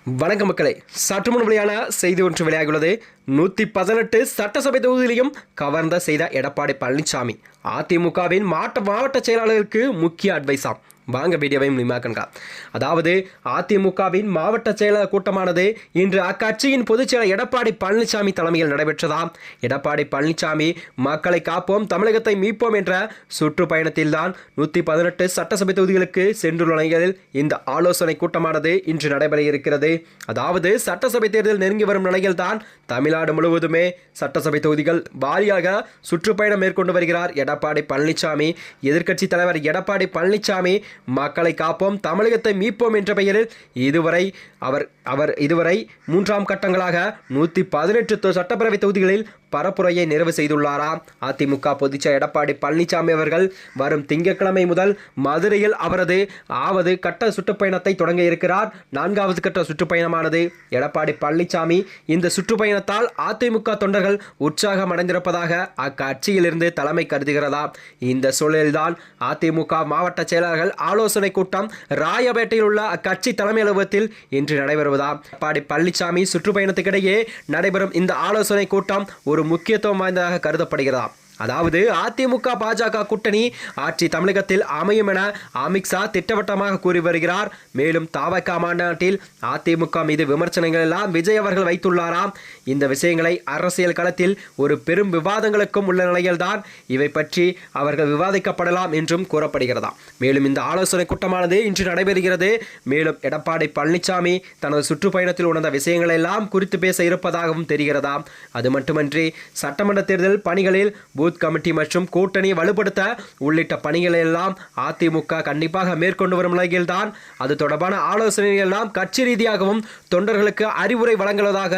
வணக்கம் மக்களே, சற்று முன் வெளியான செய்தி ஒன்று வெளியாகியுள்ளது. 118 சட்டசபை தொகுதியிலையும் கவர்ந்த செய்த எடப்பாடி பழனிசாமி அதிமுகவின் மாவட்ட செயலாளர்களுக்கு முக்கிய அட்வைஸாம். வாங்க வீடியோவையும் நிமாக்கன்கா. அதாவது அதிமுகவின் மாவட்ட செயலாளர் கூட்டமானது இன்று அக்கட்சியின் பொதுச் செயலர் எடப்பாடி பழனிசாமி தலைமையில் நடைபெற்றதாம். எடப்பாடி பழனிசாமி மக்களை காப்போம் தமிழகத்தை மீட்போம் என்ற சுற்றுப்பயணத்தில்தான் 118 சட்டசபை தொகுதிகளுக்கு சென்றுள்ள நிலையில் இந்த ஆலோசனை கூட்டமானது இன்று நடைபெற இருக்கிறது. அதாவது சட்டசபை தேர்தல் நெருங்கி வரும் நிலையில் தான் தமிழ்நாடு முழுவதுமே சட்டசபை தொகுதிகள் வாரியாக சுற்றுப்பயணம் மேற்கொண்டு வருகிறார் எடப்பாடி பழனிசாமி. எதிர்க்கட்சி தலைவர் எடப்பாடி பழனிசாமி மக்களை காப்போம் தமிழகத்தை மீட்போம் என்ற பெயரில் இதுவரை மூன்றாம் கட்டங்களாக 118 சட்டப்பேரவை தொகுதிகளில் பரப்புரையை நிறைவு செய்துள்ளாராம். அதிமுக பொதுச்செயலர் எடப்பாடி பழனிசாமி அவர்கள் வரும் திங்கட்கிழமை முதல் மதுரையில் அவரது கட்ட சுற்றுப்பயணத்தை தொடங்க இருக்கிறார். 4வது கட்ட சுற்றுப்பயணமானது எடப்பாடி பழனிசாமி இந்த சுற்றுப்பயணத்தால் அதிமுக தொண்டர்கள் உற்சாகம் அடைந்திருப்பதாக அக்கட்சியிலிருந்து தலைமை கருதுகிறதா. இந்த சூழலில்தான் அதிமுக மாவட்ட செயலாளர்கள் ஆலோசனை கூட்டம் ராயப்பேட்டையில் உள்ள அக்கட்சி தலைமை அலுவலகத்தில் இன்று நடைபெறுவதா. எடப்பாடி பழனிசாமி சுற்றுப்பயணத்துக்கிடையே நடைபெறும் இந்த ஆலோசனை கூட்டம் ஒரு முக்கியத்துவம் வாய்ந்ததாக கருதப்படுகிறதா. அதாவது அதிமுக பாஜக கூட்டணி ஆட்சி தமிழகத்தில் அமையும் என அமித்ஷா திட்டவட்டமாக கூறி வருகிறார். மேலும் தவக மாநாட்டில் அதிமுக மீது விமர்சனங்கள் எல்லாம் விஜய் அவர்கள் வைத்துள்ளாராம். இந்த விஷயங்களை அரசியல் களத்தில் ஒரு பெரும் விவாதங்களுக்கும் உள்ள நிலையில்தான் இவை பற்றி அவர்கள் விவாதிக்கப்படலாம் என்றும் கூறப்படுகிறதா. மேலும் இந்த ஆலோசனை கூட்டமானது இன்று நடைபெறுகிறது. மேலும் எடப்பாடி பழனிசாமி தனது சுற்றுப்பயணத்தில் உணர்ந்த விஷயங்கள் எல்லாம் குறித்து பேச இருப்பதாகவும் தெரிகிறதா. அது மட்டுமன்றி சட்டமன்ற தேர்தல் பணிகளில் கமிட்டி மற்றும் கூட்டணி வலுப்படுத்த உள்ளிட்ட பணிகளை எல்லாம் அதிமுக கண்டிப்பாக மேற்கொண்டு வரும் நிலையில்தான் அது தொடர்பான ஆலோசனைகள் எல்லாம் கட்சி ரீதியாகவும் தொண்டர்களுக்கு அறிவுரை வழங்குவதாக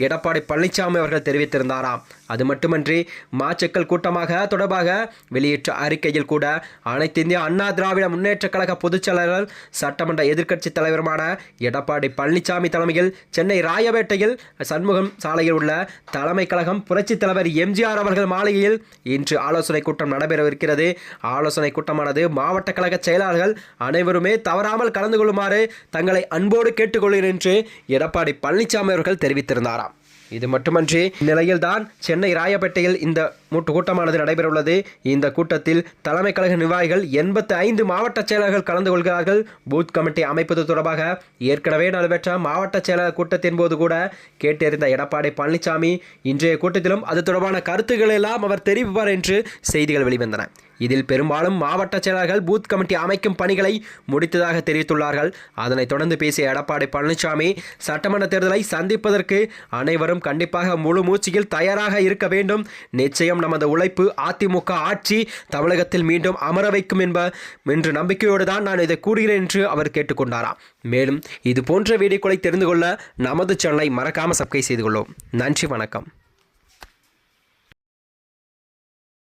எடப்பாடி பழனிசாமி அவர்கள் தெரிவித்திருந்தாராம். அது மட்டுமன்றி மாச்சக்கல் கூட்டமாக தொடர்பாக வெளியிட்ட அறிக்கையில் கூட அனைத்து இந்திய அண்ணா திராவிட முன்னேற்ற கழக பொதுச் செயலாளர் சட்டமன்ற எதிர்க்கட்சி தலைவருமான எடப்பாடி பழனிசாமி தலைமையில் சென்னை ராயப்பேட்டையில் சண்முகம் சாலையில் உள்ள தலைமை கழகம் புரட்சித் தலைவர் எம்ஜிஆர் அவர்கள் மாளிகையில் இன்று ஆலோசனை கூட்டம் நடைபெறவிருக்கிறது. ஆலோசனை கூட்டமானது மாவட்ட கழக செயலாளர்கள் அனைவருமே தவறாமல் கலந்து கொள்ளுமாறு தங்களை அன்போடு கேட்டுக்கொள்கிறேன் என்று எடப்பாடி பழனிசாமி அவர்கள் தெரிவித்திருந்தாராம். இது மட்டுமன்றி இந்நிலையில்தான் சென்னை ராயப்பேட்டையில் இந்த கூட்டமானது நடைபெறவுள்ளது. இந்த கூட்டத்தில் தலைமை கழக நிர்வாகிகள் 85 மாவட்ட செயலாளர்கள் கலந்து கொள்கிறார்கள். பூத் கமிட்டி அமைப்பது தொடர்பாக ஏற்கனவே நடைபெற்ற மாவட்ட செயலாளர் கூட்டத்தின் போது கூட கேட்டறிந்த எடப்பாடி பழனிசாமி இன்றைய கூட்டத்திலும் அது தொடர்பான கருத்துக்களை எல்லாம் அவர் தெரிவிப்பார் என்று செய்திகள் வெளிவந்தன. இதில் பெரும்பாலும் மாவட்ட செயலாளர்கள் பூத் கமிட்டி அமைக்கும் பணிகளை முடித்ததாக தெரிவித்துள்ளார்கள். அதனைத் தொடர்ந்து பேசிய எடப்பாடி பழனிசாமி சட்டமன்ற தேர்தலை சந்திப்பதற்கு அனைவரும் கண்டிப்பாக முழு மூச்சில் தயாராக இருக்க வேண்டும். நிச்சயம் நமது உழைப்பு அதிமுக ஆட்சி தமிழகத்தில் மீண்டும் அமர வைக்கும் என்ற நம்பிக்கையோடு தான் நான் இதை கூறுகிறேன் என்று அவர் கேட்டுக்கொண்டாராம். மேலும் இது போன்ற வீடியோக்களை தெரிந்து கொள்ள நமது சேனலை மறக்காமல் சப்ஸ்கிரைப் செய்து கொள்ளும். நன்றி, வணக்கம்.